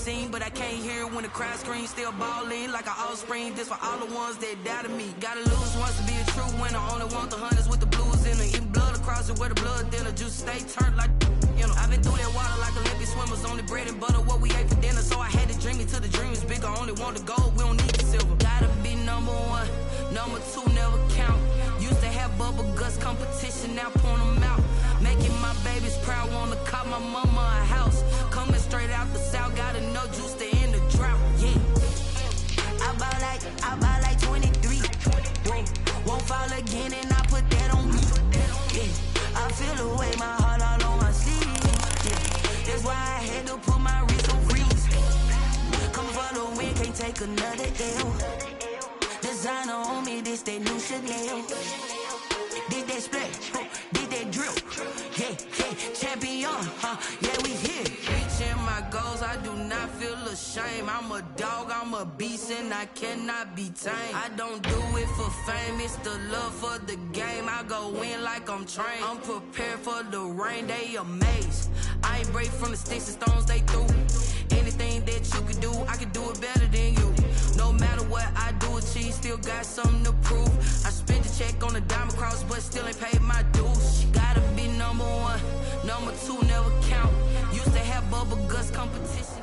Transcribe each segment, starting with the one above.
scene, but I can't hear it when the crowd screams. Still balling like an offspring. This for all the ones that doubted me. Gotta lose once to be a true winner. Only want the hunters with the blues in it. Eating blood across it where the blood thinner. Juice stay turned like, you know. I've been through that water like Olympic swimmers. Only bread and butter what we ate for dinner. So I had to dream it till the dream is bigger. Only want the gold, we don't need the silver. Gotta be number one, number two never count. Used to have bubble guts competition, now point them out. Making my babies proud, wanna call my mama a house. Coming straight out the south, gotta know juice to end the drought, yeah. I buy like 23. Won't fall again and I put that on me, yeah. I feel the way, my heart all on my sleeve, yeah. That's why I had to put my wrist on freeze. Coming for the win, can't take another L. Designer on me, this that new Chanel. Did that split, did that drill, yeah, champion, yeah, we here. Reaching my goals, I do not feel ashamed. I'm a dog, I'm a beast, and I cannot be tamed. I don't do it for fame, it's the love for the game. I go in like I'm trained. I'm prepared for the rain, they amazed. I ain't break from the sticks and stones they threw. Anything that you could do, I can do it better than you. No matter what I do, achieve, still got something to prove. I spent the check on the diamond cross, but still ain't paid my dues. Gotta be number one, number two never count. Used to have bubble guts competition.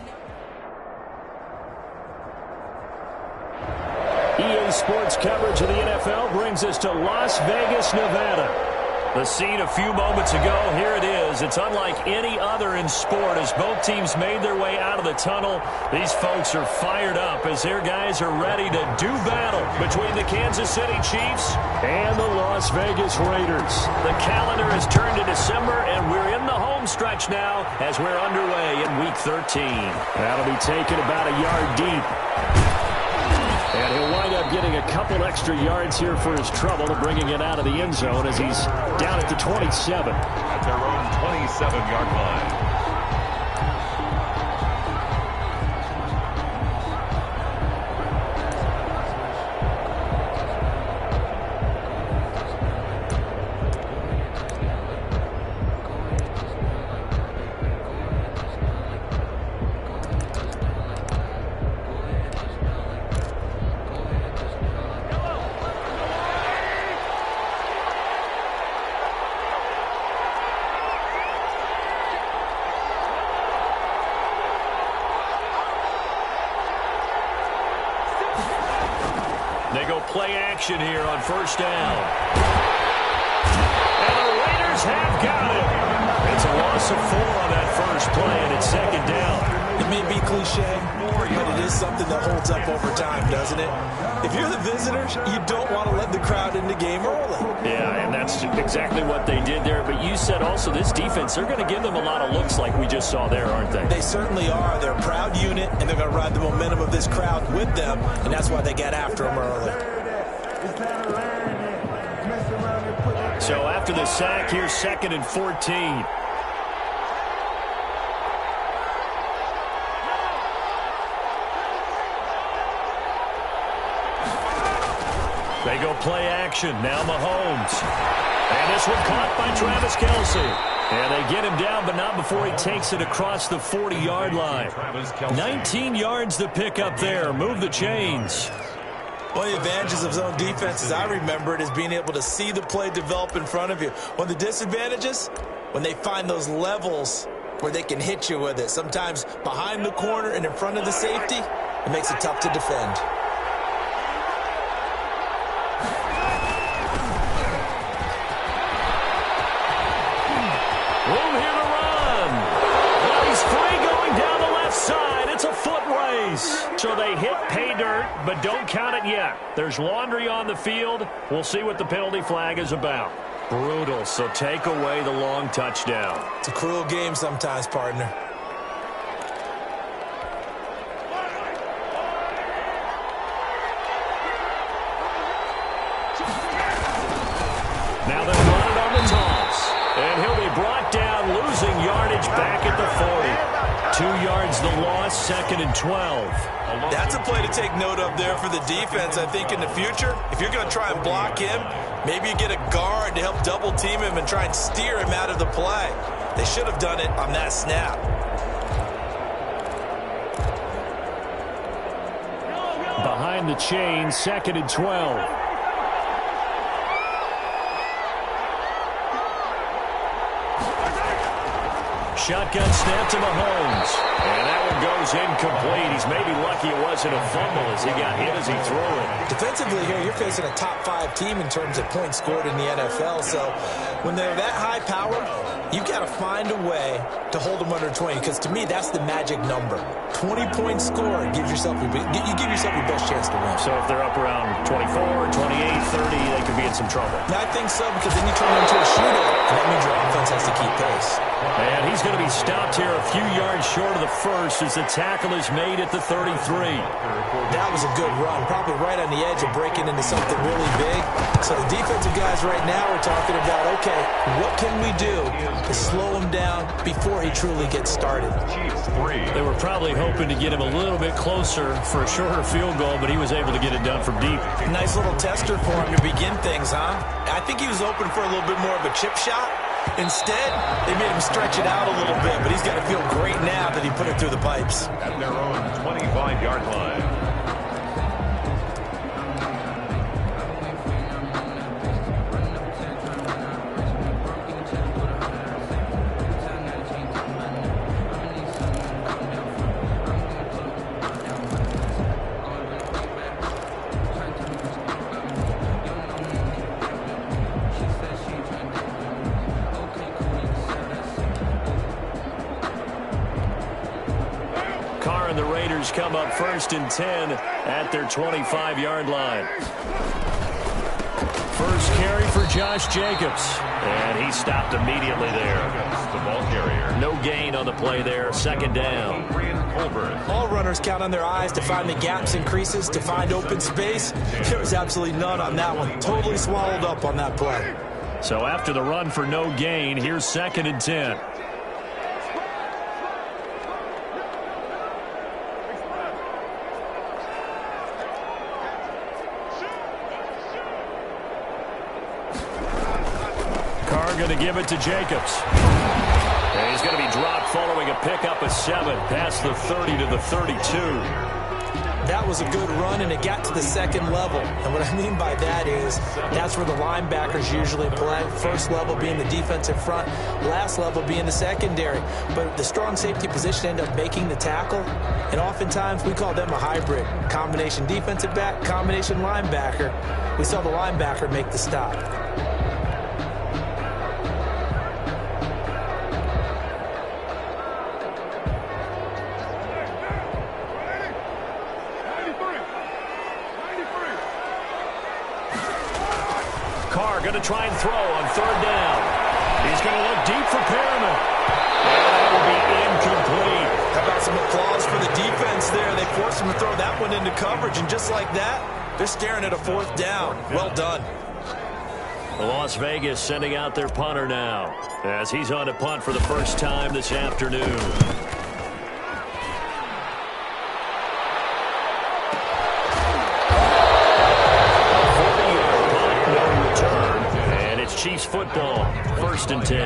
EA Sports coverage of the NFL brings us to Las Vegas, Nevada. The scene a few moments ago, here it is. It's unlike any other in sport as both teams made their way out of the tunnel. These folks are fired up as their guys are ready to do battle between the Kansas City Chiefs and the Las Vegas Raiders. The calendar has turned to December, and we're in the home stretch now as we're underway in Week 13. That'll be taken about a yard deep. And he'll wind up getting a couple extra yards here for his trouble, bringing it out of the end zone as he's down at the 27. At their own 27-yard line. They go play action here on first down. And the Raiders have got it. It's a loss of 4 on that first play, and it's second down. It may be cliche, but it is something that holds up over time, doesn't it? If you're the visitors, you don't want to let the crowd in the game early. Yeah, and that's exactly what they did there. But you said also this defense, they're going to give them a lot of looks like we just saw there, aren't they? They certainly are. They're a proud unit, and they're going to ride the momentum of this crowd with them, and that's why they got after them early. So after the sack, here's 2nd and 14. They go play action. Now Mahomes. And this one caught by Travis Kelce. And they get him down, but not before he takes it across the 40-yard line. 19 yards to pick up there. Move the chains. One of the advantages of zone defense, as I remember it, is being able to see the play develop in front of you. One of the disadvantages, when they find those levels where they can hit you with it. Sometimes behind the corner and in front of the safety, it makes it tough to defend. Room here to run. Well, he's free going down the left side. It's a foot race. So they hit pay dirt, but don't count it yet. There's laundry on the field. We'll see what the penalty flag is about. Brutal, so take away the long touchdown. It's a cruel game sometimes, partner. Now they'll run it on the toss. And he'll be brought down, losing yardage back at the 40. 2 yards the loss, 2nd and 12. That's a play to take note of there for the defense. I think in the future, if you're going to try and block him, maybe you get a guard to help double team him and try and steer him out of the play. They should have done it on that snap. on the chain, 2nd and 12. Shotgun snap to Mahomes. And that one goes incomplete. He's maybe lucky it wasn't a fumble as he got hit as he threw it. Defensively here, you're facing a top-5 team in terms of points scored in the NFL. So when they're that high power, you've got to find a way to hold them under 20. Because to me, that's the magic number. 20 points scored gives yourself you give yourself your best chance to win. So if they're up around 24, 28, 30, they could be in some trouble. I think so, because then you turn into a shootout, and that means your offense has to keep pace. And he's going to be stopped here a few yards short of the first as the tackle is made at the 33. That was a good run, probably right on the edge of breaking into something really big. So the defensive guys right now are talking about, okay, what can we do to slow him down before he truly gets started? They were probably hoping to get him a little bit closer for a shorter field goal, but he was able to get it done from deep. Nice little tester for him to begin things, huh? I think he was open for a little bit more of a chip shot. Instead, they made him stretch it out a little bit, but he's got to feel great now that he put it through the pipes. At their own 25-yard line. The Raiders come up 1st and 10 at their 25-yard line. First carry for Josh Jacobs. And he stopped immediately there. The ball carrier. No gain on the play there. 2nd down. All runners count on their eyes to find the gaps and creases, to find open space. There was absolutely none on that one. Totally swallowed up on that play. So after the run for no gain, here's 2nd and 10. Going to give it to Jacobs. And he's going to be dropped following a pickup of 7 past the 30 to the 32. That was a good run, and it got to the 2nd level. And what I mean by that is that's where the linebackers usually play. First level being the defensive front, last level being the secondary. But the strong safety position ended up making the tackle, and oftentimes we call them a hybrid. Combination defensive back, combination linebacker. We saw the linebacker make the stop. Going to try and throw on 3rd down. He's going to look deep for Perriman. And that will be incomplete. How about some applause for the defense there? They forced him to throw that one into coverage, and just like that, they're staring at a 4th down. Well done. Las Vegas sending out their punter now as he's on to punt for the first time this afternoon. Chiefs football, 1st and 10.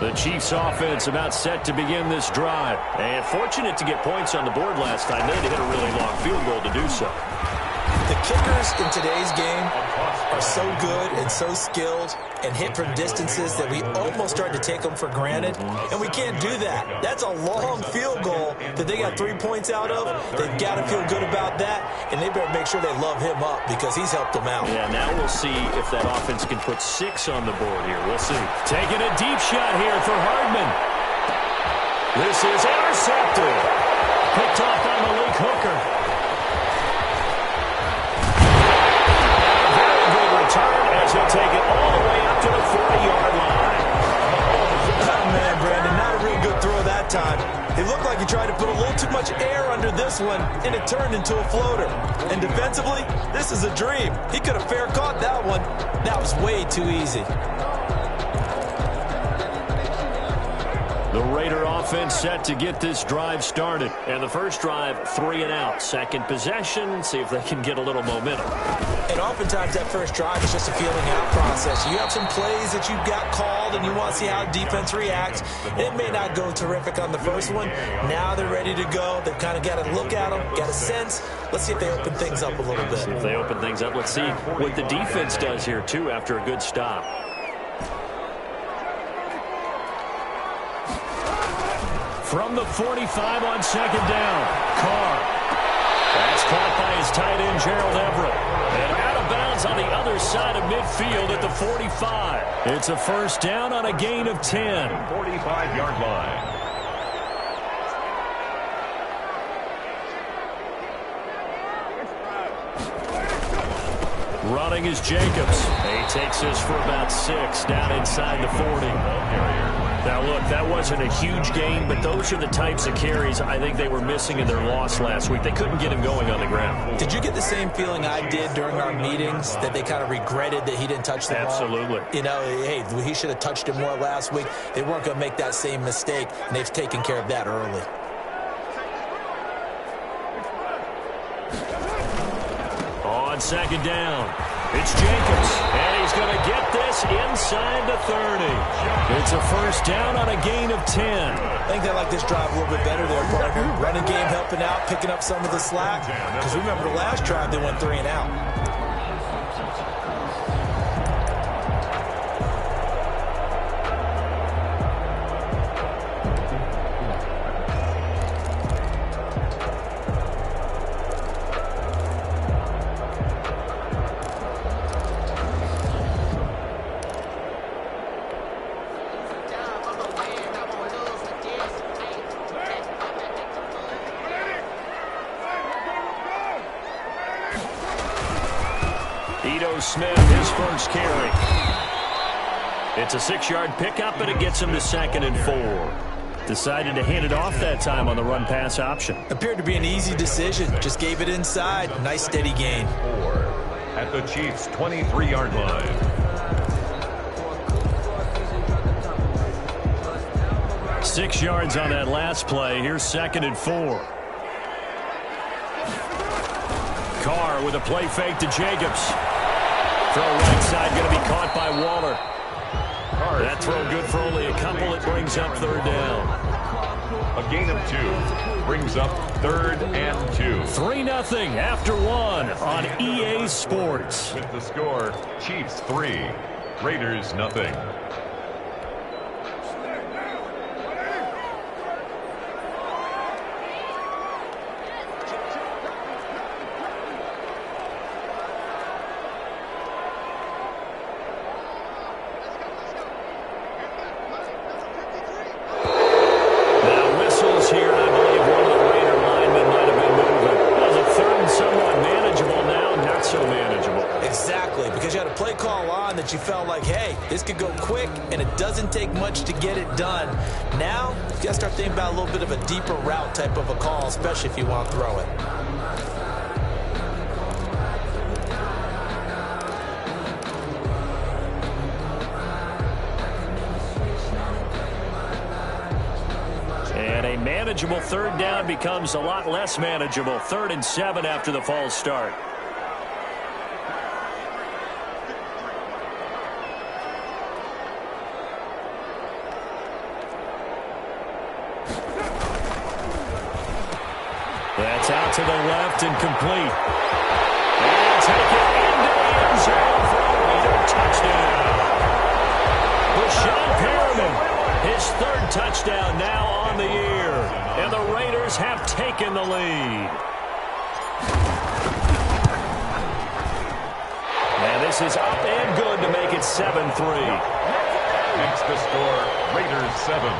The Chiefs offense about set to begin this drive. And fortunate to get points on the board last time. They had to hit a really long field goal to do so. The kickers in today's game are so good and so skilled and hit from distances that we almost start to take them for granted, and we can't do that. That's a long field goal that they got 3 points out of. They've got to feel good about that, and they better make sure they love him up because he's helped them out. Yeah, now we'll see if that offense can put 6 on the board here. We'll see. Taking a deep shot here for Hardman. This is intercepted. Picked off by Malik Hooker. As he'll take it all the way up to the 40-yard line. Oh, man, Brandon, not a real good throw that time. It looked like he tried to put a little too much air under this one, and it turned into a floater. And defensively, this is a dream. He could have fair caught that one. That was way too easy. The Raider offense set to get this drive started. And the first drive, 3 and out. Second possession, see if they can get a little momentum. And oftentimes that first drive is just a feeling out process. You have some plays that you've got called and you want to see how defense reacts. It may not go terrific on the first one. Now they're ready to go. They've kind of got to look at them, got a sense. Let's see if they open things up a little bit. See if they open things up. Let's see what the defense does here, too, after a good stop. From the 45 on second down, Carr. That's caught by his tight end, Gerald Everett. And out of bounds on the other side of midfield at the 45. It's a first down on a gain of 10. 45-yard line. Running is Jacobs. He takes this for about 6 down inside the 40. Now, look, that wasn't a huge gain, but those are the types of carries I think they were missing in their loss last week. They couldn't get him going on the ground. Did you get the same feeling I did during our meetings, that they kind of regretted that he didn't touch the ball? Absolutely. You know, hey, he should have touched it more last week. They weren't going to make that same mistake, and they've taken care of that early. On second down, it's Jacobs, and he's going to get this inside the 30. It's a first down on a gain of 10. I think they like this drive a little bit better there, partner. Running game helping out, picking up some of the slack. Because remember the last drive, they went 3 and out. Smith, his first carry. It's a 6-yard pickup, and it gets him to 2nd and 4. Decided to hand it off that time on the run-pass option. Appeared to be an easy decision. Just gave it inside. Nice, steady gain. 4 at the Chiefs' 23-yard line. Six yards on that last play. Here's 2nd and 4. Carr with a play fake to Jacobs. Throw right side going to be caught by Waller. That throw good for only a couple. It brings up 3rd down. A gain of 2 brings up 3rd and 2. 3-0 after 1 on EA Sports. With the score, Chiefs 3, Raiders nothing. You felt like, hey, this could go quick, and it doesn't take much to get it done. Now, you got to start thinking about a little bit of a deeper route type of a call, especially if you want to throw it. And a manageable 3rd down becomes a lot less manageable. 3rd and 7 after the false start. That's out to the left and complete. And take it into the end zone for a Raider touchdown. Rashawn Perriman, his 3rd touchdown now on the year. And the Raiders have taken the lead. And this is up and good to make it 7-3. Makes the score Raiders 7,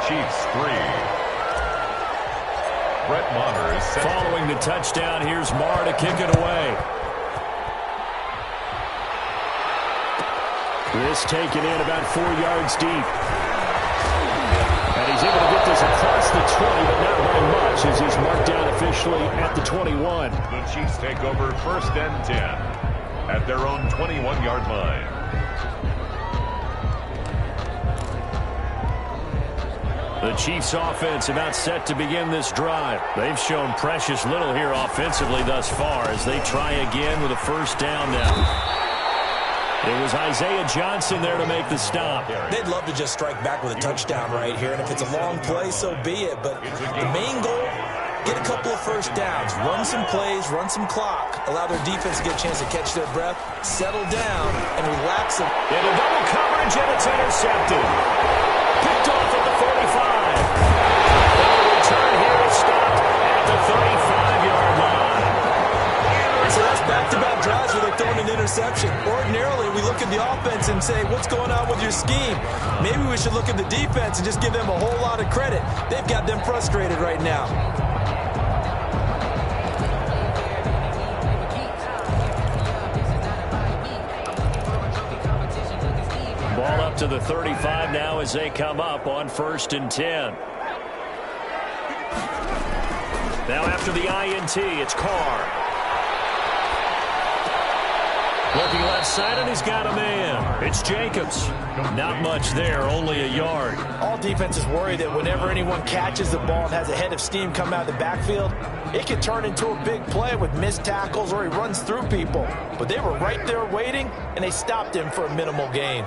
Chiefs 3. Brett Maher is set. Following the touchdown, here's Maher to kick it away. This taken in about 4 yards deep. And he's able to get this across the 20, but not by much, as he's marked down officially at the 21. The Chiefs take over 1st and 10 at their own 21-yard line. The Chiefs' offense about set to begin this drive. They've shown precious little here offensively thus far as they try again with a first down now. It was Isaiah Johnson there to make the stop. They'd love to just strike back with a touchdown right here, and if it's a long play, so be it. But the main goal, get a couple of first downs, run some plays, run some clock, allow their defense to get a chance to catch their breath, settle down, and relax them. Into double coverage, and it's intercepted. Picked off at the 45. And the return here is stopped at the 35-yard line. So that's back-to-back drives where they're throwing an interception. Ordinarily, we look at the offense and say, what's going on with your scheme? Maybe we should look at the defense and just give them a whole lot of credit. They've got them frustrated right now. Ball up to the 35 now as they come up on 1st and 10. Now after the INT, it's Carr. Looking left side, and he's got a man. It's Jacobs. Not much there, only a yard. All defenses worry that whenever anyone catches the ball and has a head of steam come out of the backfield, it can turn into a big play with missed tackles or he runs through people. But they were right there waiting, and they stopped him for a minimal gain.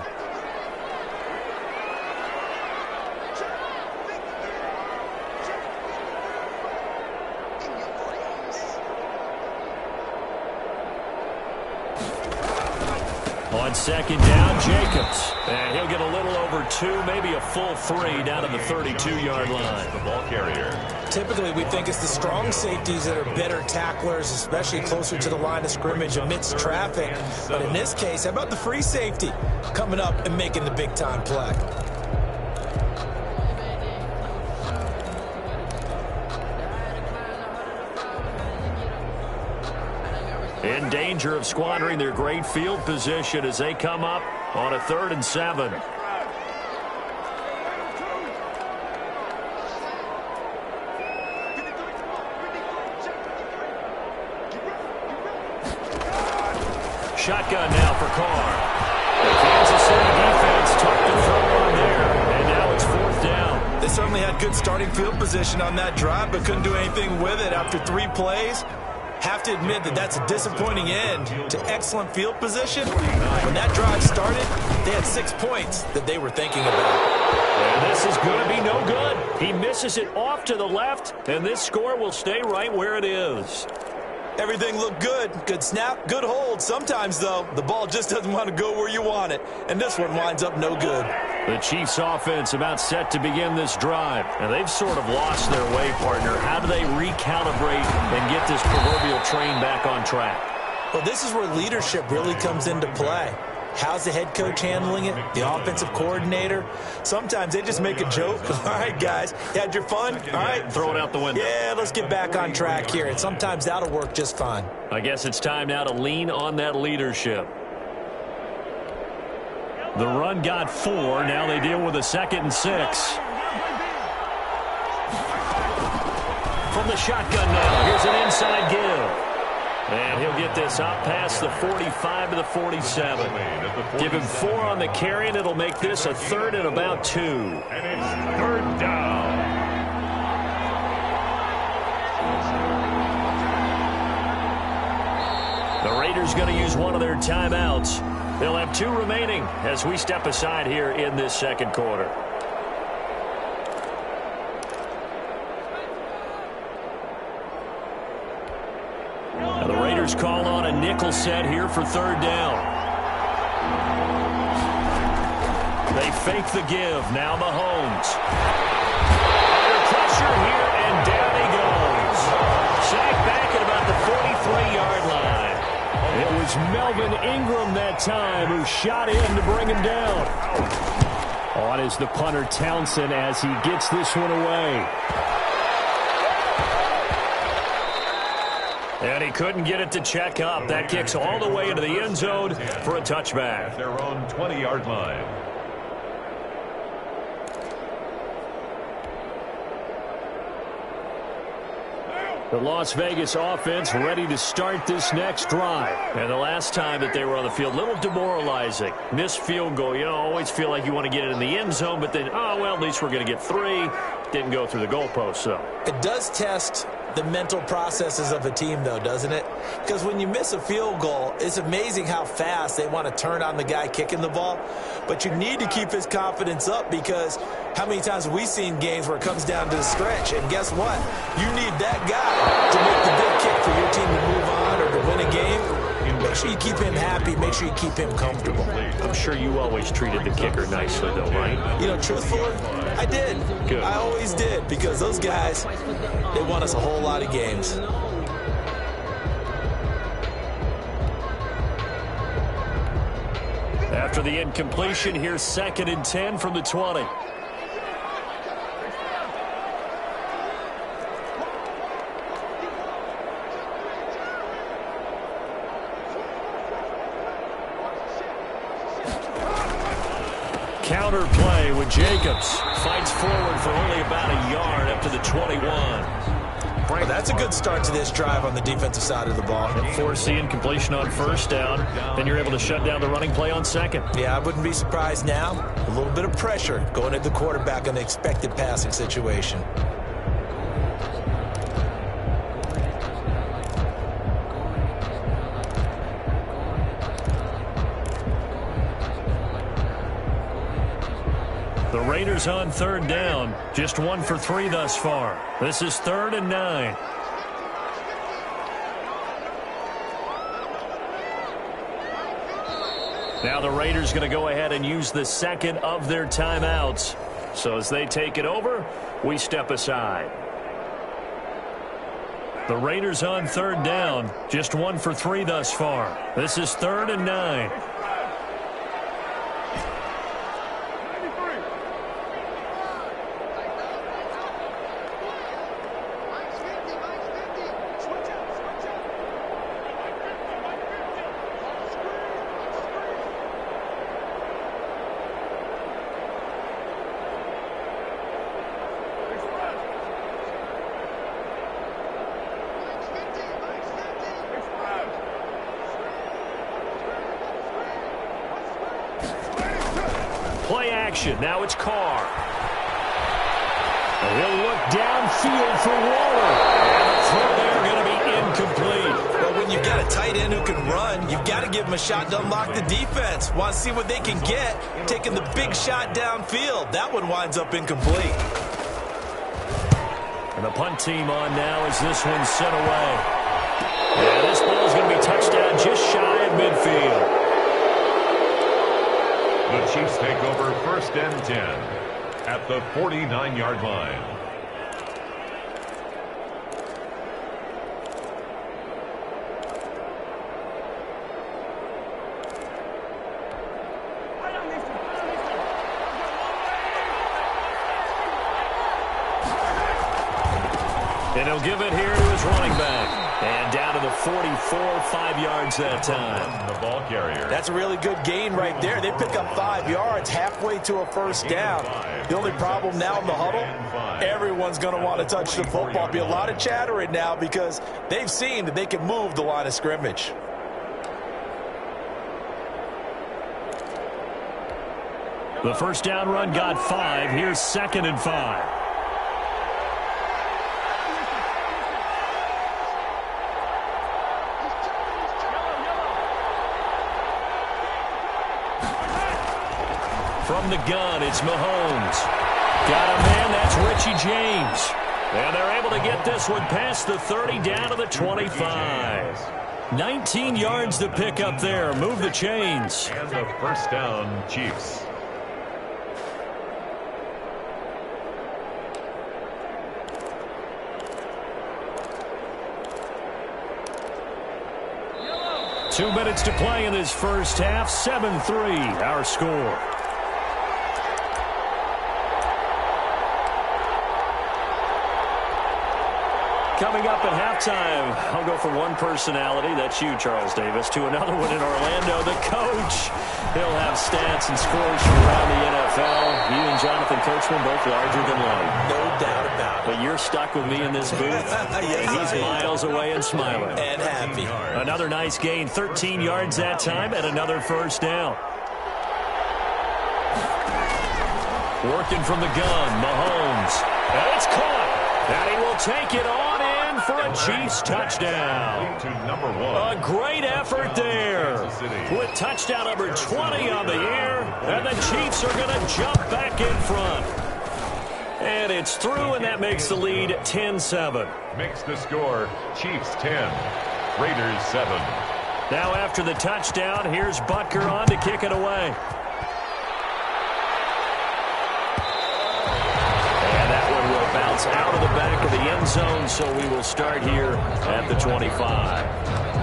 On 2nd down, Jacobs. And he'll get a little over 2, maybe a full 3 down to the 32-yard line. The ball carrier. Typically, we think it's the strong safeties that are better tacklers, especially closer to the line of scrimmage amidst traffic. But in this case, how about the free safety coming up and making the big-time play? In danger of squandering their great field position as they come up on a 3rd and 7. Shotgun now for Carr. The Kansas City defense tucked the throw on there, and now it's 4th down. They certainly had good starting field position on that drive, but couldn't do anything with it after 3 plays. Have to admit that that's a disappointing end to excellent field position. When that drive started, they had 6 points that they were thinking about. And this is going to be no good. He misses it off to the left, and this score will stay right where it is. Everything looked good. Good snap, good hold. Sometimes, though, the ball just doesn't want to go where you want it. And this one winds up no good. The Chiefs' offense about set to begin this drive. And they've sort of lost their way, partner. How do they recalibrate and get this proverbial train back on track? Well, this is where leadership really comes into play. How's the head coach handling it? The offensive coordinator? Sometimes they just make a joke. All right, guys, you had your fun? All right. Throw it out the window. Yeah, let's get back on track here. And sometimes that'll work just fine. I guess it's time now to lean on that leadership. The run got 4. Now they deal with a 2nd and 6. From the shotgun now, here's an inside give. And he'll get this up past the 45 to the 47. Give him 4 on the carry, and it'll make this a 3rd and about 2. And it's 3rd down. The Raiders going to use one of their timeouts. They'll have 2 remaining as we step aside here in this 2nd quarter. Now the Raiders call on a nickel set here for 3rd down. They fake the give. Now Mahomes. Under pressure here, and down he goes. Sacked back at about the 43-yard line. It was Melvin Ingram that time who shot in to bring him down. On is the punter Townsend as he gets this one away. And he couldn't get it to check up. That kicks all the way into the end zone for a touchback. At their own 20-yard line. The Las Vegas offense ready to start this next drive. And the last time that they were on the field, a little demoralizing. Missed field goal. You know, always feel like you want to get it in the end zone, but then, oh, well, at least we're going to get 3. Didn't go through the goalpost, though. It does test the mental processes of a team, though, doesn't it? Because when you miss a field goal, it's amazing how fast they want to turn on the guy kicking the ball. But you need to keep his confidence up, because how many times have we seen games where it comes down to the stretch? And guess what? You need that guy to make the big kick for your team to move on or to win a game. Make sure you keep him happy. Make sure you keep him comfortable. I'm sure you always treated the kicker nicely, though, right? You know, truthfully, I did. Good. I always did, because those guys, they won us a whole lot of games. After the incompletion, here's 2nd and 10 from the 20. Counter play with Jacobs. Fights forward for only about a yard up to the 21. Well, that's a good start to this drive on the defensive side of the ball. Force the incompletion on 1st down. Then you're able to shut down the running play on 2nd. Yeah, I wouldn't be surprised now. A little bit of pressure going at the quarterback in the expected passing situation. The Raiders on 3rd down. Just 1 for 3 thus far. This is 3rd and 9. Now the Raiders going to go ahead and use the 2nd of their timeouts. So as they take it over, we step aside. The Raiders on 3rd down. Just 1 for 3 thus far. This is 3rd and 9. Play action. Now it's Carr. He'll look downfield for Waller. And the throw there going to be incomplete. Well, when you've got a tight end who can run, you've got to give him a shot to unlock the defense. Want to see what they can get, taking the big shot downfield. That one winds up incomplete. And the punt team on now as this one's sent away. Yeah, this ball's going to be touchdown just shy of midfield. The Chiefs take over 1st and 10 at the 49-yard line. And he'll give it here to his running back. And down to the 44, 5 yards that time. The ball carrier. That's a really good gain right there. They pick up 5 yards halfway to a 1st down. The only problem now in the huddle, everyone's going to want to touch the football. Be a lot of chattering now because they've seen that they can move the line of scrimmage. The 1st down run got 5. Here's 2nd and 5. From the gun, it's Mahomes. Got a man, that's Richie James. And they're able to get this one past the 30 down to the 25. 19 yards to pick up there. Move the chains. And the 1st down, Chiefs. Two minutes to play in this first half. 7-3, our score. Coming up at halftime, I'll go from one personality, that's you, Charles Davis, to another one in Orlando, the coach. He'll have stats and scores from around the NFL. You and Jonathan Coachman both larger than life. No doubt about it. But you're stuck with me in this booth, yes, and he's miles away and smiling. And happy. Another nice gain, 13 yards that time, and another first down. Working from the gun, Mahomes. And it's caught. And he will take it on in for a Chiefs touchdown. A great effort there. With touchdown number 20 on the year. And the Chiefs are going to jump back in front. And it's through, and that makes the lead 10-7. Makes the score Chiefs 10, Raiders 7. Now after the touchdown, here's Butker on to kick it away. Bounce out of the back of the end zone, so we will start here at the 25.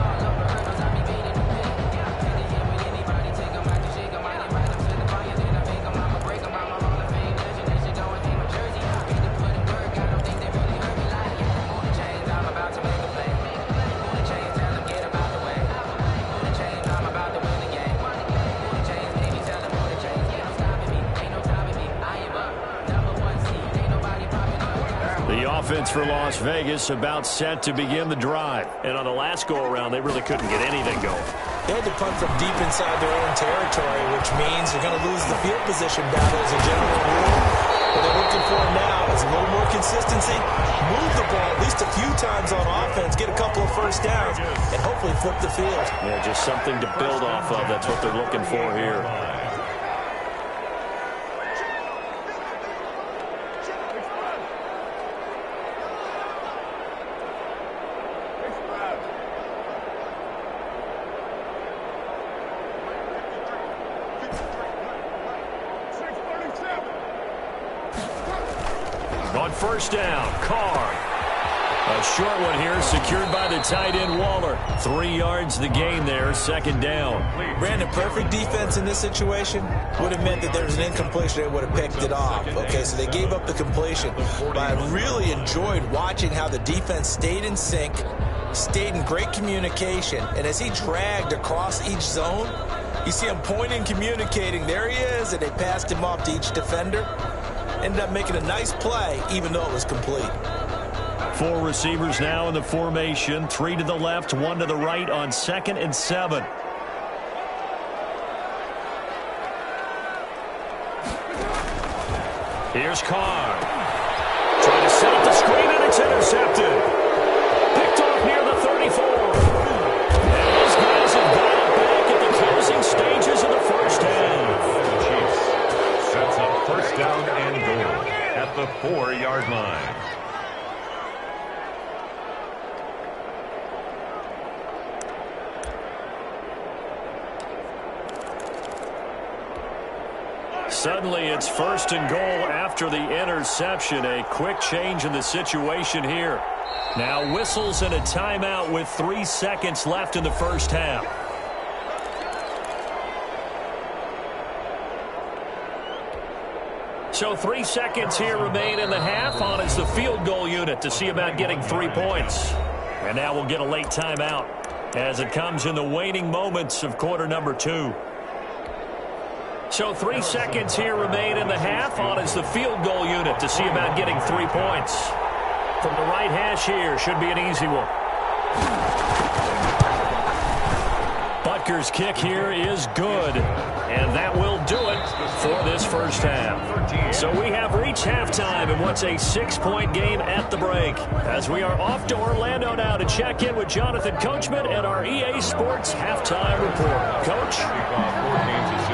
Offense for Las Vegas about set to begin the drive. And on the last go-around, they really couldn't get anything going. They had to punt from deep inside their own territory, which means they're going to lose the field position battle as a general rule. What they're looking for now is a little more consistency, move the ball at least a few times on offense, get a couple of first downs, and hopefully flip the field. Yeah, just something to build off of. That's what they're looking for here. On first down, Carr. A short one here, secured by the tight end Waller. 3 yards the gain there, second down. Brandon, perfect defense in this situation would have meant that there was an incompletion. They would have picked it off. Okay, so they gave up the completion. But I really enjoyed watching how the defense stayed in sync, stayed in great communication. And as he dragged across each zone, you see him pointing, communicating. There he is, and they passed him off to each defender. Ended up making a nice play, even though it was complete. 4 receivers now in the formation. 3 to the left, 1 to the right on 2nd and 7. Here's Carr. Trying to set up the screen, and it's intercepted. Picked off near the 34. And those guys have got it back at the closing stages of the first half. The Chiefs sets up first down and goal at the 4-yard line. Suddenly it's first and goal after the interception. A quick change in the situation here. Now whistles and a timeout with 3 seconds left in the first half. So 3 seconds here remain in the half on as the field goal unit to see about getting 3 points. And now we'll get a late timeout as it comes in the waning moments of quarter number 2. So 3 seconds here remain in the half on as the field goal unit to see about getting 3 points. From the right hash here, should be an easy one. Butker's kick here is good. And that will do it for this first half. So we have reached halftime in what's a 6-point game at the break. As we are off to Orlando now to check in with Jonathan Coachman and our EA Sports halftime report. Coach?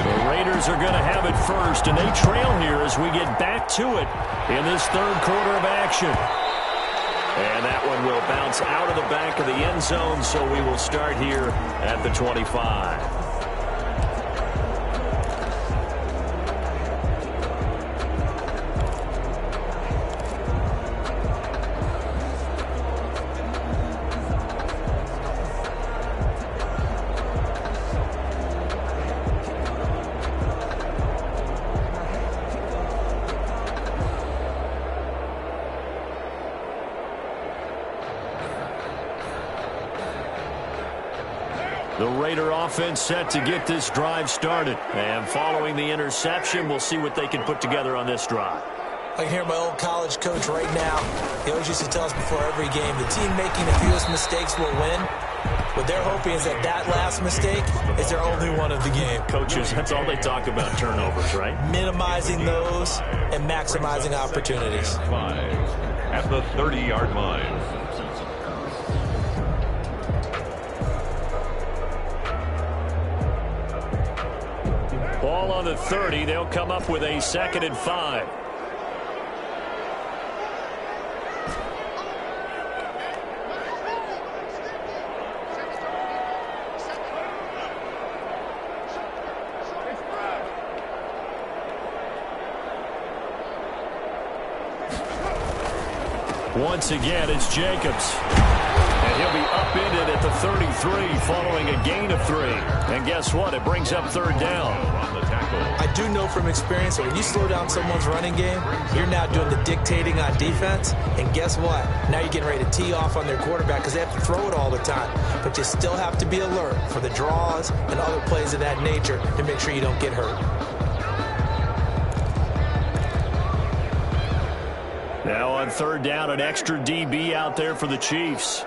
The Raiders are going to have it first, and they trail here as we get back to it in this third quarter of action. And that one will bounce out of the back of the end zone, so we will start here at the 25. The Raider offense set to get this drive started. And following the interception, we'll see what they can put together on this drive. I can hear my old college coach right now. He always used to tell us before every game, the team making the fewest mistakes will win. What they're hoping is that that last mistake is their only one of the game. Coaches, that's all they talk about, turnovers, right? Minimizing those and maximizing opportunities. 5 at the 30-yard line. Ball on the 30. They'll come up with a 2nd and 5. Once again, it's Jacobs. And he'll be upended at the 33 following a gain of 3. And guess what? It brings up 3rd down. I do know from experience that when you slow down someone's running game, you're now doing the dictating on defense. And guess what? Now you're getting ready to tee off on their quarterback because they have to throw it all the time. But you still have to be alert for the draws and other plays of that nature to make sure you don't get hurt. Now on 3rd down, an extra DB out there for the Chiefs.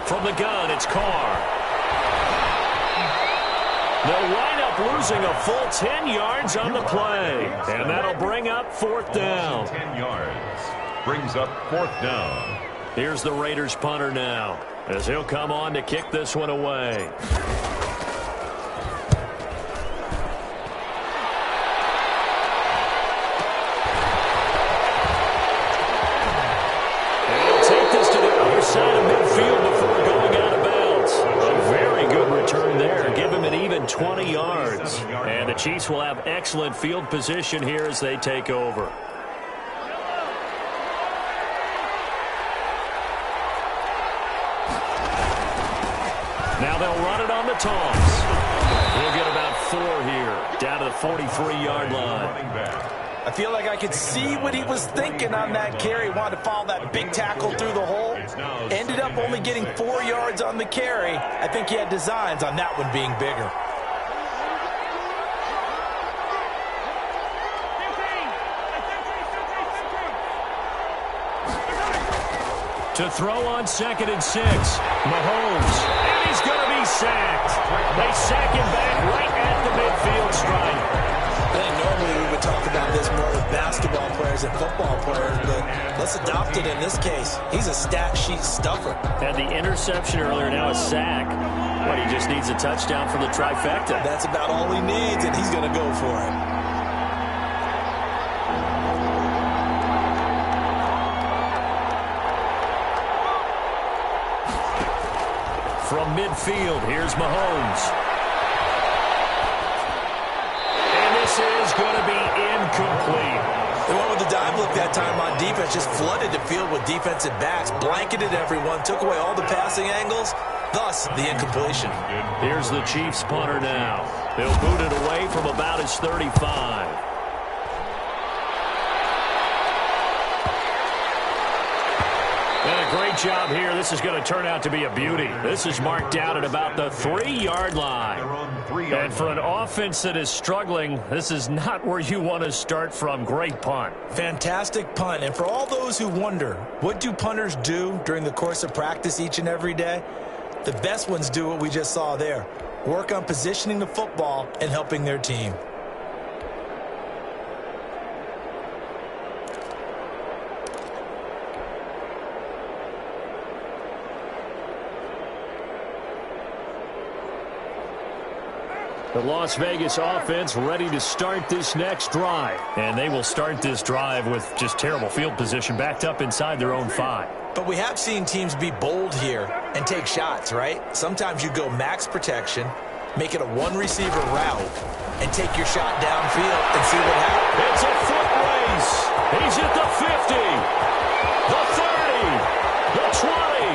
From the gun, it's Carr. They'll wind up losing a full 10 yards on the play. And that'll bring up 4th down. 10 yards. Brings up 4th down. Here's the Raiders punter now, as he'll come on to kick this one away. And he'll take this to the other side of midfield before going out of bounds. A very good return there. Give him an even 20 yards. And the Chiefs will have excellent field position here as they take over. Now they'll run it on the toss. We'll get about 4 here, down to the 43-yard line. I feel like I could see what he was thinking on that carry. Wanted to follow that big tackle through the hole. Ended up only getting 4 yards on the carry. I think he had designs on that one being bigger. To throw on 2nd and 6, Mahomes, and he's going to be sacked. They sack him back right at the midfield stripe. I think normally we would talk about this more with basketball players and football players, but let's adopt it in this case. He's a stat sheet stuffer. Had the interception earlier, now a sack. But he just needs a touchdown for the trifecta. That's about all he needs, and he's going to go for it. From midfield, here's Mahomes. And this is going to be incomplete. They went with the dive look that time on defense, just flooded the field with defensive backs, blanketed everyone, took away all the passing angles, thus the incompletion. Here's the Chiefs punter now. They'll boot it away from about his 35. And a great job here. This is going to turn out to be a beauty. This is marked out at about the 3-yard line. And for an offense that is struggling, this is not where you want to start from. Great punt. Fantastic punt. And for all those who wonder, what do punters do during the course of practice each and every day? The best ones do what we just saw there. Work on positioning the football and helping their team. The Las Vegas offense ready to start this next drive. And they will start this drive with just terrible field position backed up inside their own 5. But we have seen teams be bold here and take shots, right? Sometimes you go max protection, make it a one-receiver route, and take your shot downfield and see what happens. It's a foot race. He's at the 50, the 30, the 20.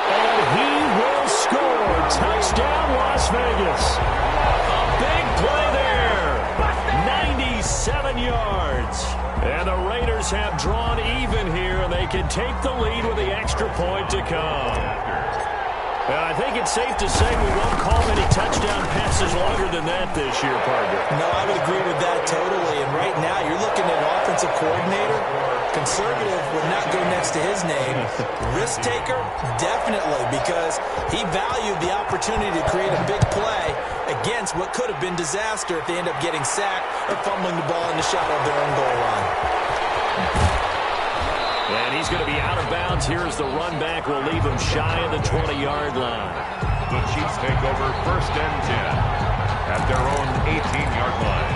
And he will score. Touchdown, Las Vegas. A big play there. Raiders have drawn even here, and they can take the lead with the extra point to come. And I think it's safe to say we won't call any touchdown passes longer than that this year, partner. No, I would agree with that totally. And right now, you're looking at an offensive coordinator. Conservative would not go next to his name. Risk taker, definitely, because he valued the opportunity to create a big play against what could have been disaster if they end up getting sacked or fumbling the ball in the shadow of their own goal line. And he's going to be out of bounds here as the run back will leave him shy of the 20-yard line. The Chiefs take over 1st and 10 at their own 18-yard line.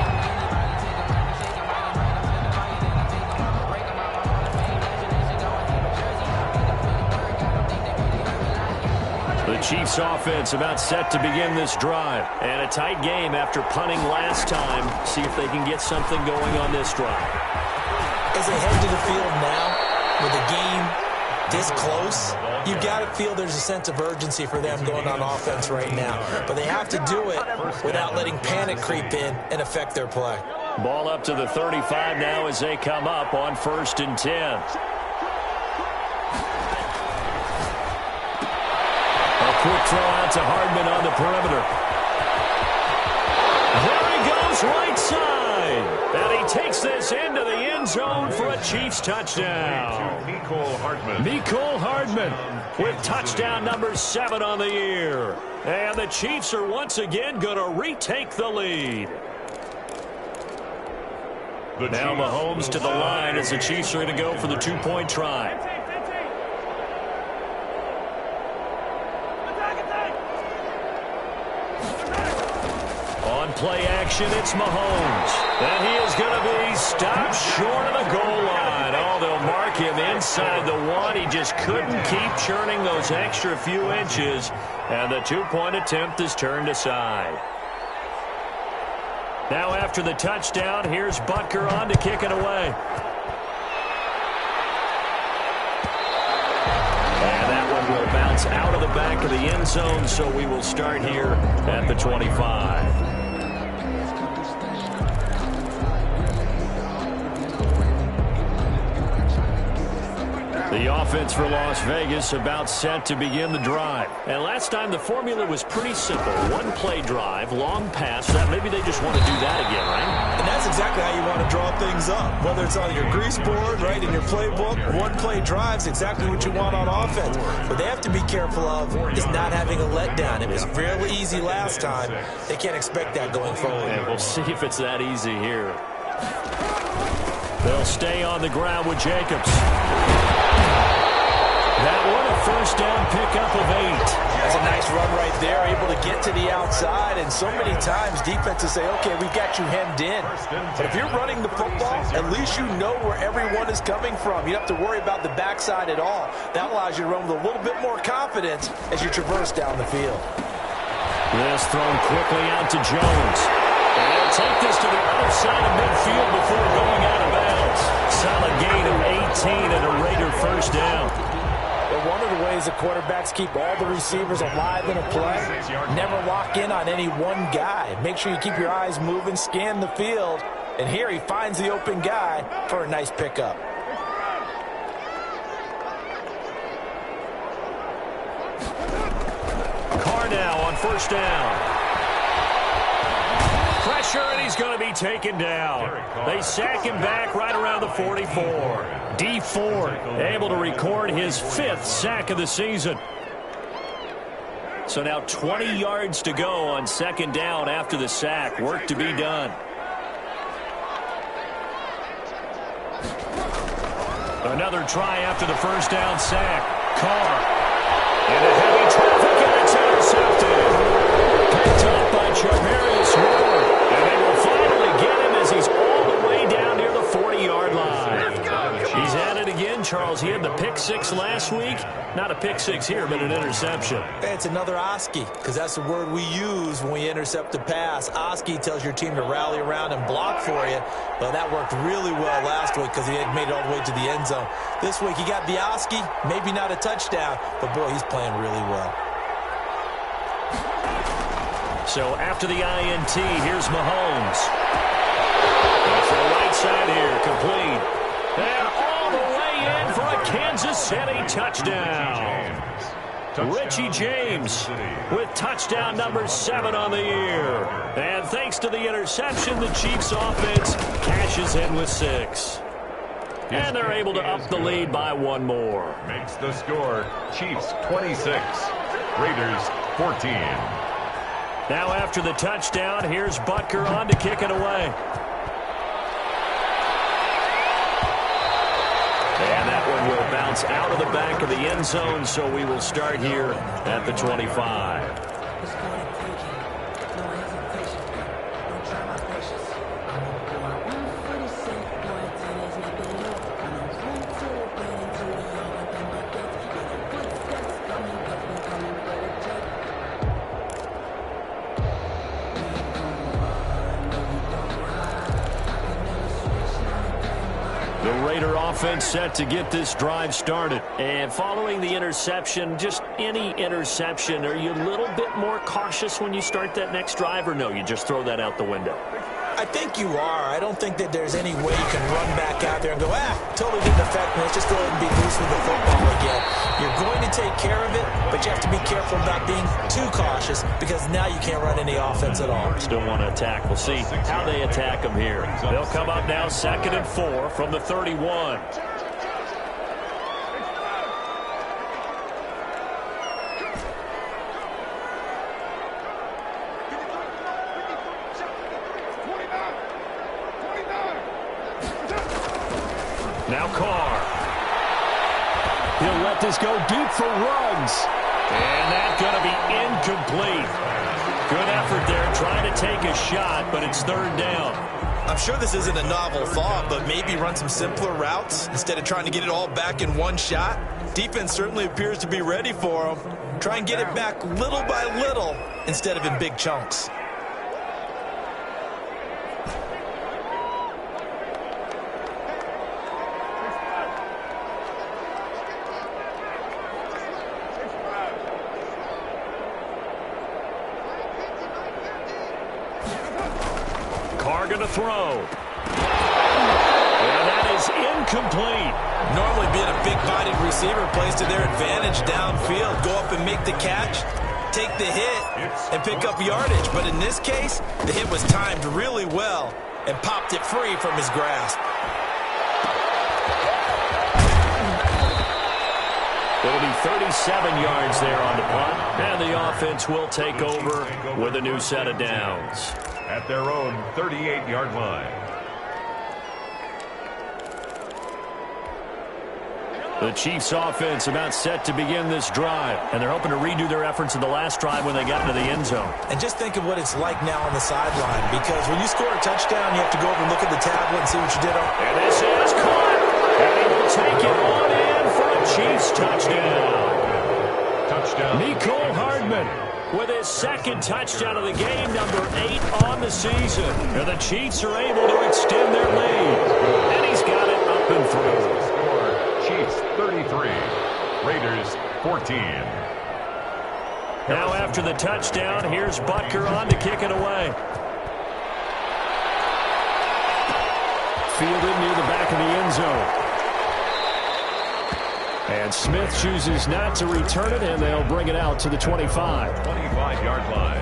The Chiefs offense about set to begin this drive. And a tight game after punting last time. See if they can get something going on this drive. As they head to the field now, with the game this close, you've got to feel there's a sense of urgency for them going on offense right now. But they have to do it without letting panic creep in and affect their play. Ball up to the 35 now as they come up on 1st and 10. Quick throw out to Hardman on the perimeter. There he goes right side. And he takes this into the end zone for a Chiefs touchdown. Mecole Hardman with touchdown number 7 on the year. And the Chiefs are once again going to retake the lead. Now Mahomes to the line as the Chiefs are going to go for the 2-point try. Play action, it's Mahomes. And he is going to be stopped short of the goal line. Oh, they'll mark him inside the 1. He just couldn't keep churning those extra few inches. And the 2-point attempt is turned aside. Now after the touchdown, here's Butker on to kick it away. And that one will bounce out of the back of the end zone, so we will start here at the 25. The offense for Las Vegas about set to begin the drive. And last time the formula was pretty simple. 1-play drive, long pass. Maybe they just want to do that again, right? And that's exactly how you want to draw things up. Whether it's on your grease board, right, in your playbook, 1-play drive's exactly what you want on offense. What they have to be careful of is not having a letdown. It was fairly easy last time. They can't expect that going forward. And we'll see if it's that easy here. They'll stay on the ground with Jacobs. That one a 1st down pickup of 8. That's a nice run right there, able to get to the outside. And so many times defenses say, okay, we've got you hemmed in. But if you're running the football, at least you know where everyone is coming from. You don't have to worry about the backside at all. That allows you to run with a little bit more confidence as you traverse down the field. This thrown quickly out to Jones. And they'll take this to the other side of midfield before going out of bounds. Solid gain of 18 and a Raider 1st down. But one of the ways the quarterbacks keep all the receivers alive in a play, never lock in on any one guy. Make sure you keep your eyes moving, scan the field, and here he finds the open guy for a nice pickup. Carr now on 1st down. Pressure, and he's going to be taken down. They sack him back right around the 44. D Ford able to record his 5th sack of the season. So now 20 yards to go on 2nd down after the sack. Work to be done. Another try after the 1st down sack. Carr. Into heavy traffic, and it's intercepted. Picked up by Charvarius Ward. And they will finally get him as he's all the way down near the 40-yard line. He's at it again, Charles. He had the pick 6 last week. Not a pick 6 here, but an interception. It's another Oski, because that's the word we use when we intercept a pass. Oski tells your team to rally around and block for you. But that worked really well last week because he had made it all the way to the end zone. This week he got the Oski, maybe not a touchdown, but boy, he's playing really well. So after the INT, here's Mahomes. And for the right side here, complete. And all the way in for a Kansas City touchdown. Richie James with touchdown number 7 on the year. And thanks to the interception, the Chiefs offense cashes in with 6. And they're able to up the lead by 1 more. Makes the score Chiefs 26, Raiders 14. Now after the touchdown, here's Butker on to kick it away. And that one will bounce out of the back of the end zone, so we will start here at the 25. Offense set to get this drive started. And following the interception, just any interception, are you a little bit more cautious when you start that next drive, or no, you just throw that out the window? I think you are. I don't think that there's any way you can run back out there and go, totally didn't affect me. Let's just go ahead and be loose with the football again. You're going to take care of it, but you have to be careful about being too cautious because now you can't run any offense at all. Still want to attack. We'll see how they attack them here. They'll come up now 2nd and 4 from the 31. Now Carr. He'll let this go deep for Ruggs. And that's going to be incomplete. Good effort there trying to take a shot, but it's 3rd down. I'm sure this isn't a novel thought, but maybe run some simpler routes instead of trying to get it all back in one shot. Defense certainly appears to be ready for him. Try and get it back little by little instead of in big chunks. Going to throw. And that is incomplete. Normally being a big-bodied receiver plays to their advantage downfield. Go up and make the catch, take the hit, and pick up yardage. But in this case, the hit was timed really well and popped it free from his grasp. It'll be 37 yards there on the punt. And the offense will take over with a new set of downs. At their own 38-yard line. The Chiefs offense about set to begin this drive, and they're hoping to redo their efforts in the last drive when they got into the end zone. And just think of what it's like now on the sideline, because when you score a touchdown, you have to go over and look at the tablet and see what you did. And this is caught, and he will take it on in for a Chiefs touchdown. Touchdown. Mecole Hardman with his 2nd touchdown of the game, number 8 on the season. And the Chiefs are able to extend their lead. And he's got it up and through. Score, Chiefs 33, Raiders 14. Now after the touchdown, here's Butker on to kick it away. Fielded near the back of the end zone. And Smith chooses not to return it, and they'll bring it out to the 25. 25-yard line.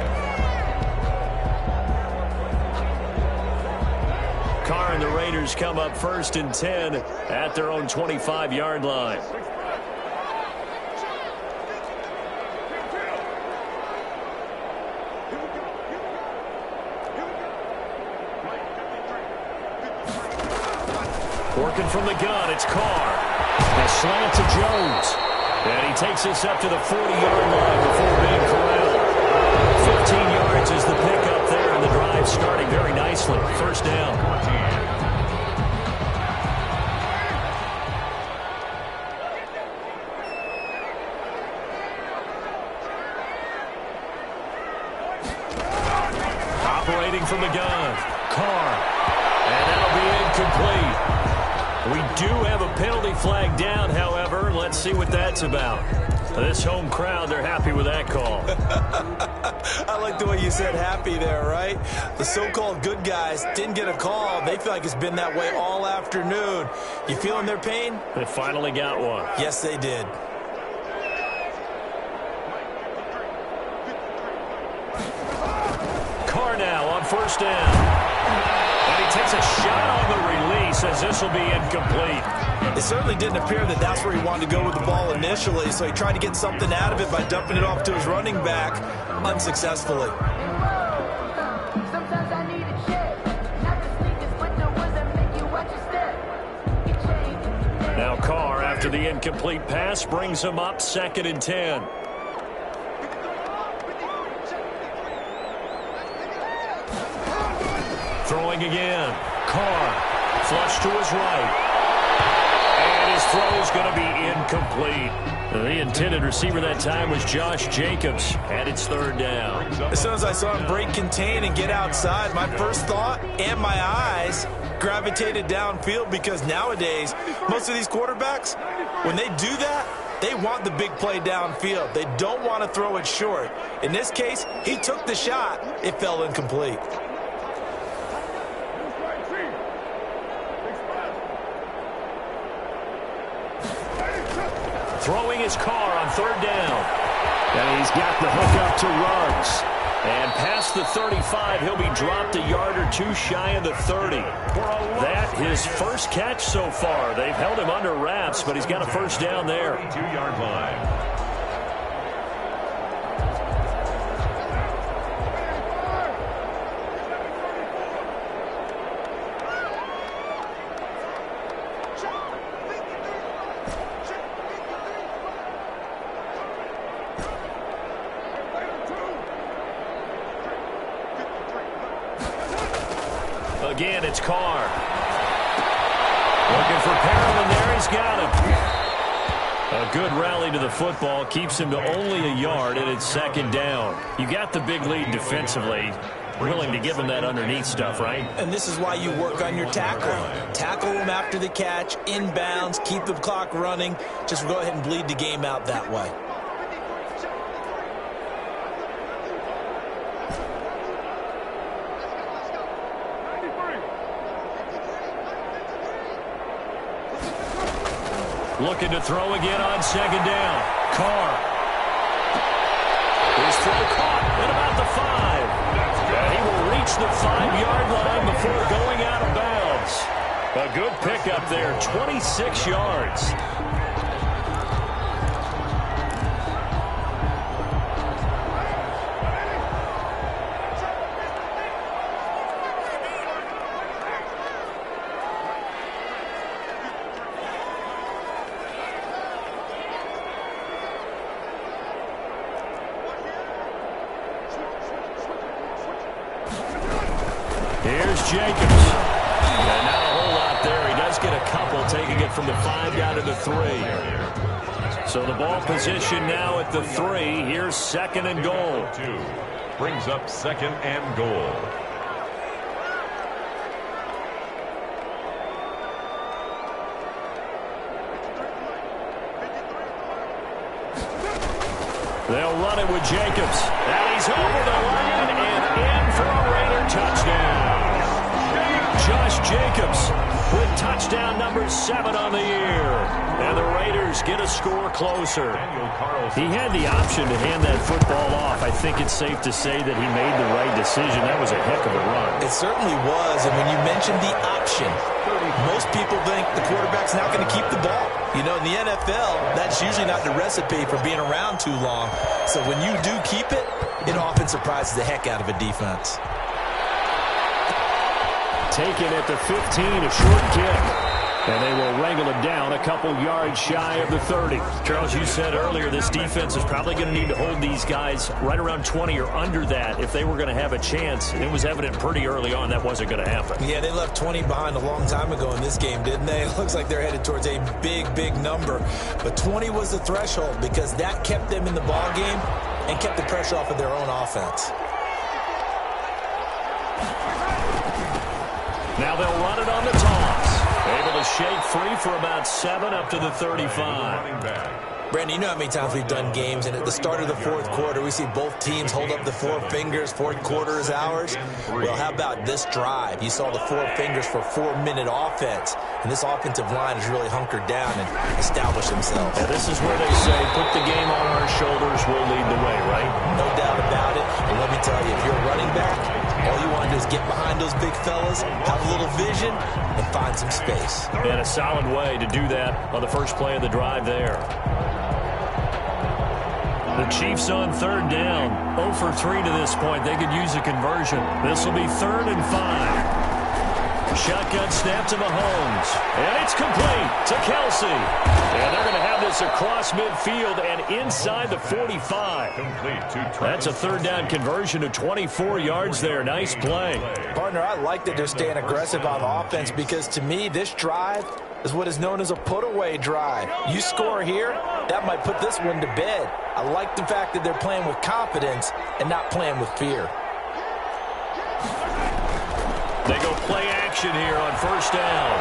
Carr and the Raiders come up 1st and 10 at their own 25-yard line. Working from the gun, it's Carr. A slant to Jones. And he takes this up to the 40-yard line before being corralled. 15 yards is the pickup there, and the drive starting very nicely. 1st down. Operating from the gun, Carr. And that'll be incomplete. We do have a penalty flag down, however. Let's see what that's about. This home crowd, they're happy with that call. I like the way you said happy there, right? The so-called good guys didn't get a call. They feel like it's been that way all afternoon. You feeling their pain? They finally got one. Yes, they did. Carr now on first down. And he takes a shot on the release as this will be incomplete. It certainly didn't appear that that's where he wanted to go with the ball initially, so he tried to get something out of it by dumping it off to his running back unsuccessfully. Now Carr, after the incomplete pass, brings him up 2nd and 10. Throwing again. Carr, flush to his right. And his throw is going to be incomplete. The intended receiver that time was Josh Jacobs, and it's 3rd down. As soon as I saw him break contain and get outside, my first thought and my eyes gravitated downfield, because nowadays, most of these quarterbacks, when they do that, they want the big play downfield. They don't want to throw it short. In this case, he took the shot. It fell incomplete. Throwing his Carr on 3rd down. And he's got the hook up to Ruggs. And past the 35, he'll be dropped a yard or two shy of the 30. That his first catch so far. They've held him under wraps, but he's got a first down there. 2-yard line. Again, it's Carr. Looking for Perriman there. He's got him. A good rally to the football. Keeps him to only a yard, and it's 2nd down. You got the big lead defensively. Willing to give him that underneath stuff, right? And this is why you work on your tackling. Tackle him after the catch, inbounds, keep the clock running. Just go ahead and bleed the game out that way. Looking to throw again on 2nd down. Carr. His throw caught at about the 5. And he will reach the 5-yard line before going out of bounds. A good pickup there, 26 yards. Here's Jacobs. And not a whole lot there. He does get a couple, taking it from the 5 down to the 3. So the ball position now at the 3. Here's 2nd and goal. 2 brings up 2nd and goal. They'll run it with Jacobs. And he's over the line and in for a Raider touchdown. Josh Jacobs with touchdown number 7 on the year. And the Raiders get a score closer. He had the option to hand that football off. I think it's safe to say that he made the right decision. That was a heck of a run. It certainly was. And when you mentioned the option, most people think the quarterback's not going to keep the ball. You know, in the NFL, that's usually not the recipe for being around too long. So when you do keep it, it often surprises the heck out of a defense. Taken at the 15, a short kick. And they will wrangle it down a couple yards shy of the 30. Charles, you said earlier this defense is probably going to need to hold these guys right around 20 or under that if they were going to have a chance. It was evident pretty early on that wasn't going to happen. Yeah, they left 20 behind a long time ago in this game, didn't they? It looks like they're headed towards a big, big number. But 20 was the threshold because that kept them in the ball game and kept the pressure off of their own offense. Now they'll run it on the toss. Able to shake free for about 7 up to the 35. Brandon, you know how many times we've done games, and at the start of the fourth quarter, we see both teams hold up the four fingers, fourth quarter is ours. Well, how about this drive? You saw the four fingers for 4-minute offense, and this offensive line has really hunkered down and established themselves. Yeah, this is where they say, put the game on our shoulders, we'll lead the way, right? No doubt about it, and let me tell you, if you're a running back, all you want to do is get behind those big fellas, have a little vision, and find some space. And a solid way to do that on the first play of the drive there. The Chiefs on third down. 0 for 3 to this point. They could use a conversion. This will be 3rd and 5. Shotgun snap to Mahomes. And it's complete to Kelsey. And they're going to have this across midfield and inside the 45. That's a third down conversion to 24 yards there. Nice play. Partner, I like that they're staying aggressive on offense because to me, this drive is what is known as a put-away drive. You score here, that might put this one to bed. I like the fact that they're playing with confidence and not playing with fear. They go play action here on first down.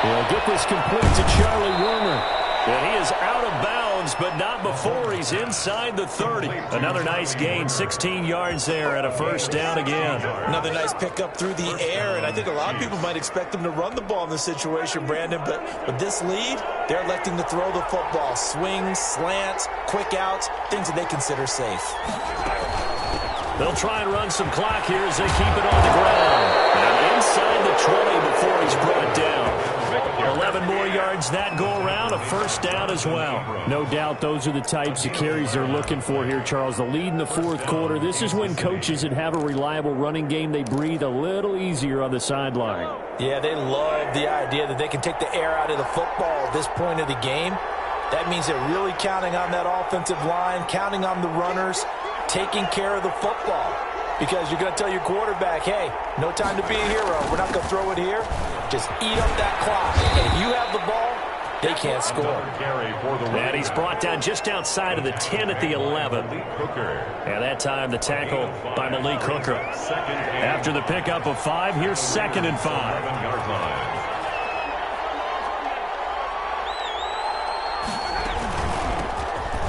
They'll get this complete to Charlie Warner. And he is out of bounds, but not before he's inside the 30. Another nice gain, 16 yards there, and a first down again. Another nice pickup through the air, and I think a lot of people might expect them to run the ball in this situation, Brandon, but with this lead, they're electing to throw the football. Swings, slants, quick outs, things that they consider safe. They'll try and run some clock here as they keep it on the ground. And inside the 20 before he's brought down. 11 more yards that go around, a first down as well. No doubt those are the types of carries they're looking for here, Charles. The lead in the fourth quarter. This is when coaches that have a reliable running game, they breathe a little easier on the sideline. Yeah, they love the idea that they can take the air out of the football at this point of the game. That means they're really counting on that offensive line, counting on the runners, taking care of the football. Because you're going to tell your quarterback, hey, no time to be a hero. We're not going to throw it here. Just eat up that clock. And if you have the ball, they can't score. And he's brought down just outside of the 10 at the 11. And that time the tackle by Malik Hooker. After the pickup of 5, here's 2nd and 5.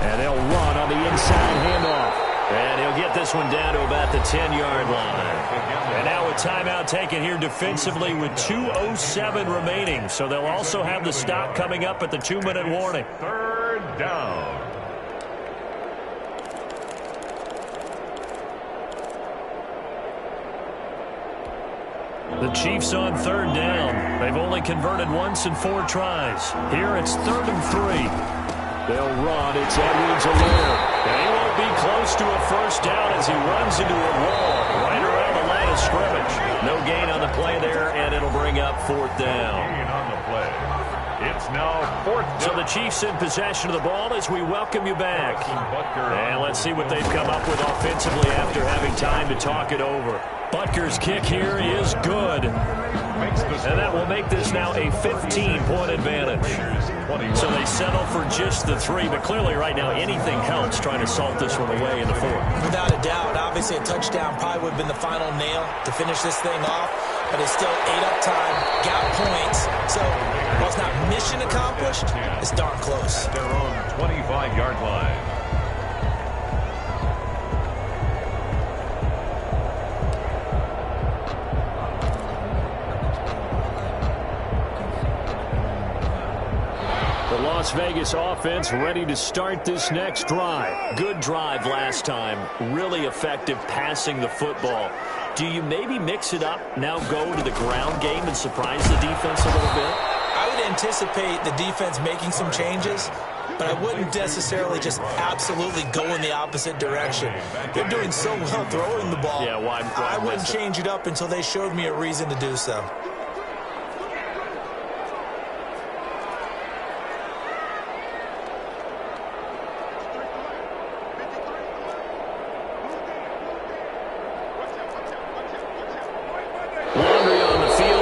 And they'll run on the inside handoff. And he'll get this one down to about the 10-yard line. And now a timeout taken here defensively with 2:07 remaining. So they'll also have the stop coming up at the 2-minute warning. 3rd down. The Chiefs on 3rd down. They've only converted once in 4 tries. Here it's 3rd and 3. They'll run. It's Edwards-Helaire. And he won't be close to a first down as he runs into a wall right around the line of scrimmage. No gain on the play there, and it'll bring up 4th down. Gain on the play. It's now 4th down. So the Chiefs in possession of the ball as we welcome you back. And let's see what they've come up with offensively after having time to talk it over. Butker's kick here is good. And that will make this now a 15-point advantage. So they settle for just the 3, but clearly right now anything helps trying to salt this one away in the 4th. Without a doubt, obviously a touchdown probably would have been the final nail to finish this thing off, but it's still 8 up time, got points. So while it's not mission accomplished, it's darn close. At their own 25-yard line. The Las Vegas offense ready to start this next drive. Good drive last time. Really effective passing the football. Do you maybe mix it up, now go to the ground game and surprise the defense a little bit? I would anticipate the defense making some changes, but I wouldn't necessarily just absolutely go in the opposite direction. They're doing so well throwing the ball. Yeah, why I wouldn't change it up until they showed me a reason to do so.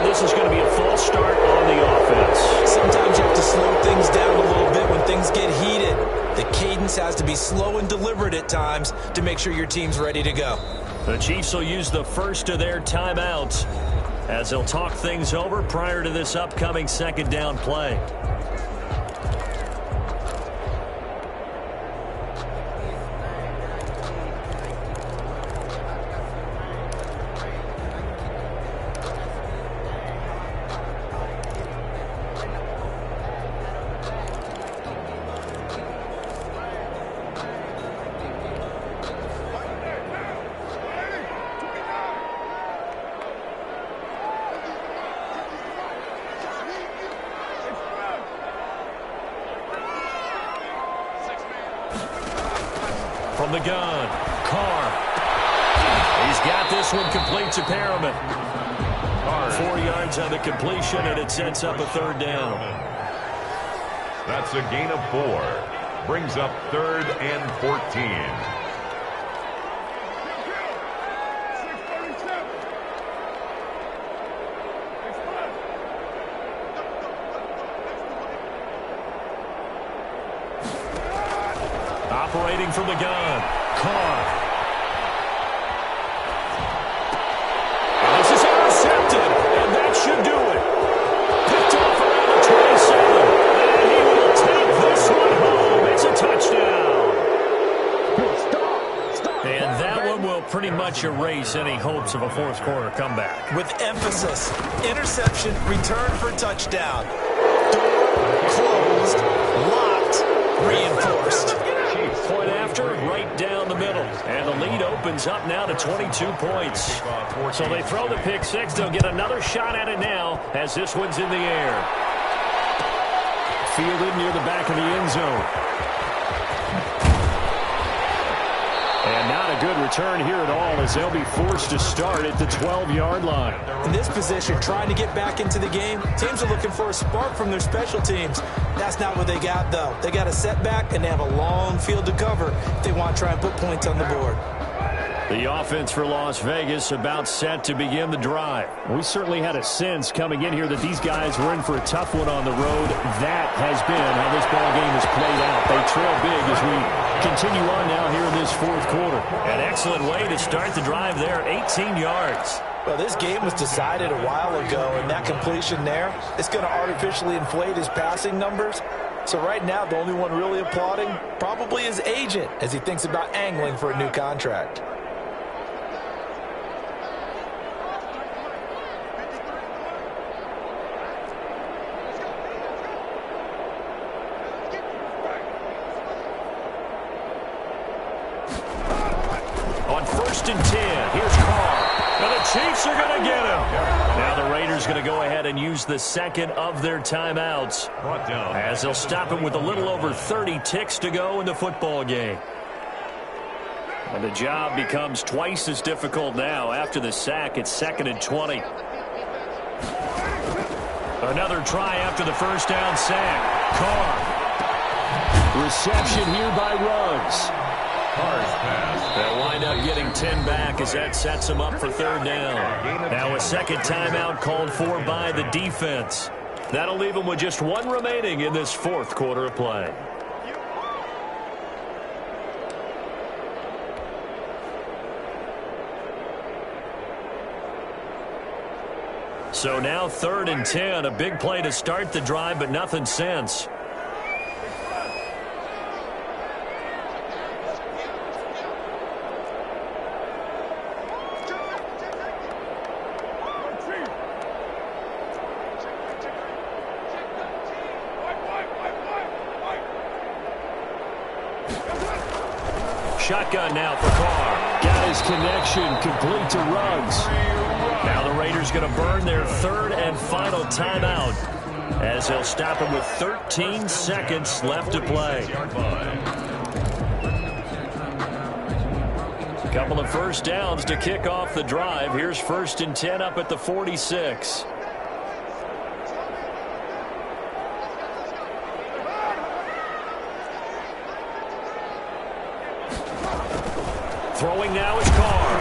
This is going to be a false start on the offense. Sometimes you have to slow things down a little bit when things get heated. The cadence has to be slow and deliberate at times to make sure your team's ready to go. The Chiefs will use the first of their timeouts as they'll talk things over prior to this upcoming 2nd down play. from the gun. Carr. He's got this one complete to Perriman. 4 yards on the completion, and it sets up a third down. That's a gain of 4. Brings up 3rd and 14. Operating from the gun. Carr. And this is intercepted, and that should do it. Picked off around the 27. And he will take this one home. It's a touchdown. And that one will pretty much erase any hopes of a fourth quarter comeback. With emphasis, interception, return for touchdown. Door closed, locked, reinforced. Point after, right down the middle. And the lead opens up now to 22 points. So they throw the pick six. They'll get another shot at it now as this one's in the air. Fielded near the back of the end zone. And not a good return here at all as they'll be forced to start at the 12-yard line. In this position, trying to get back into the game, teams are looking for a spark from their special teams. That's not what they got, though. They got a setback, and they have a long field to cover if they want to try and put points on the board. The offense for Las Vegas about set to begin the drive. We certainly had a sense coming in here that these guys were in for a tough one on the road. That has been how this ball game has played out. They trail big as we continue on now here in this fourth quarter. An excellent way to start the drive there, 18 yards. Well, this game was decided a while ago, and that completion there is going to artificially inflate his passing numbers. So right now, the only one really applauding probably his agent as he thinks about angling for a new contract. On 1st and 10, here's Carr. And the Chiefs are going to get him. Now the Raiders going to go ahead and use the second of their timeouts as they'll stop him with a little over 30 ticks to go in the football game. And the job becomes twice as difficult now after the sack. It's 2nd and 20. Another try after the first down sack. Carr. Reception here by Ruggs. They'll wind up getting 10 back as that sets them up for third down. Now a second timeout called for by the defense. That'll leave them with just one remaining in this fourth quarter of play. So now 3rd and 10, a big play to start the drive, but nothing since. Shotgun now for Carr. Got his connection complete to Ruggs. Now the Raiders going to burn their 3rd and final timeout as they'll stop him with 13 seconds left to play. A couple of first downs to kick off the drive. Here's 1st and 10 up at the 46. Throwing now is Carr.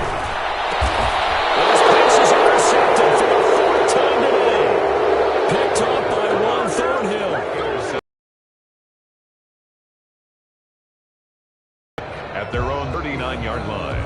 Those passes intercepted for the 4th time today. Picked up by Juan Thornhill. At their own 39-yard line.